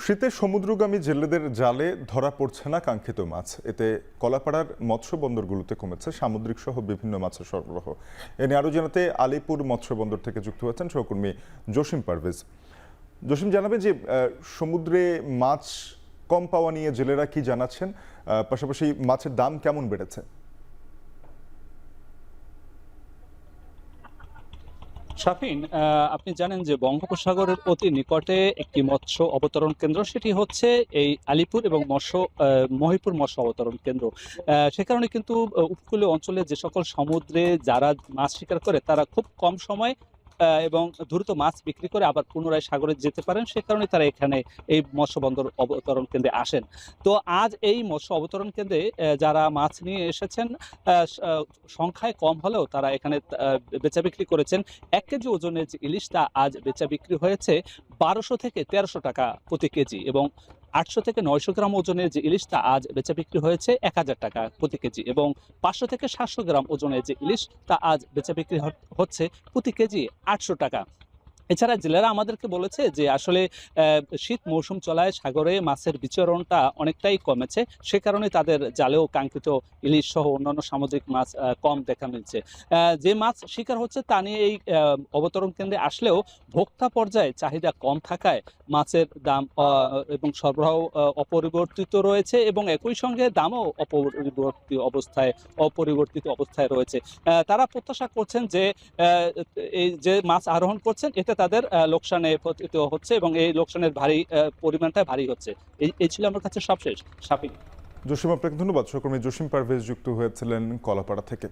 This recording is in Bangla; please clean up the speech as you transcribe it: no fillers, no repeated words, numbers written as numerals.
শীতে সমুদ্রগামী জেলেদের জালে ধরা পড়ছে না কাঙ্ক্ষিত মাছ। এতে কলাপাড়ার মৎস্য বন্দরগুলোতে কমেছে সামুদ্রিক সহ বিভিন্ন মাছের সরবরাহ। এ নিয়ে আরও জানাতে আলিপুর মৎস্য বন্দর থেকে যুক্ত হয়েছেন সহকর্মী জসিম পারভেজ। জসিম, জানাবেন যে সমুদ্রে মাছ কম পাওয়া নিয়ে জেলেরা কি জানাচ্ছেন, পাশাপাশি মাছের দাম কেমন বেড়েছে? শাফিন, আপনি জানেন যে বঙ্গোপসাগরের অতি নিকটে একটি মৎস্য অবতরণ কেন্দ্র, সেটি হচ্ছে এই আলিপুর এবং মহিপুর মৎস্য অবতরণ কেন্দ্র। সে কারণে কিন্তু উপকূলীয় অঞ্চলে যে সকল সমুদ্রে যারা মাছ শিকার করে তারা খুব কম সময় এবং দ্রুত মাছ বিক্রি করে আবার পুনরায় সাগরে যেতে পারেন। সে কারণে তারা এখানে এই মৎস্য বন্দর অবতরণ কেন্দ্রে আসেন। তো আজ এই মৎস্য অবতরণ কেন্দ্রে যারা মাছ নিয়ে এসেছেন সংখ্যায় কম হলেও তারা এখানে বেচা বিক্রি করেছেন। ১ কেজি ওজনের যে ইলিশ তা আজ বেচা বিক্রি হয়েছে ১২০০ থেকে ১৩০০ টাকা প্রতি কেজি, এবং ৮০০ থেকে ৯০০ গ্রাম ওজনের যে ইলিশ তা আজ বেচা বিক্রি হয়েছে ১০০০ টাকা প্রতি কেজি, এবং ৫০০ থেকে ৭০০ গ্রাম ওজনের যে ইলিশ তা আজ বেচা বিক্রি হচ্ছে প্রতি কেজি ৮০০ টাকা। এছাড়া জেলেরা আমাদেরকে বলেছে যে আসলে শীত মৌসুম চলায় সাগরে মাছের বিচরণটা অনেকটাই কমেছে। সে কারণে তাদের জালেও কাঙ্ক্ষিত ইলিশ সহ অন্যান্য সামুদ্রিক মাছ কম দেখা মিলছে। যে মাছ শিকার হচ্ছে তা নিয়ে এই অবতরণ কেন্দ্রে আসলেও ভোক্তা পর্যায়ে চাহিদা কম থাকায় মাছের দাম এবং সরবরাহ অপরিবর্তিত রয়েছে, এবং একই সঙ্গে দামও অপরিবর্তিত অবস্থায় রয়েছে। তারা প্রত্যাশা করছেন যে এই যে মাছ আরোহণ করছেন এতে তাদের লোকসানে পতিত হচ্ছে, এবং এই লোকসানের পরিমাণটা ভারী হচ্ছে। এই ছিল আমার কাছে সবশেষ। শাফিক। জসিম, আপনাকে ধন্যবাদ। সহকর্মী জসিম পারভেজ যুক্ত হয়েছিলেন কলাপাড়া থেকে।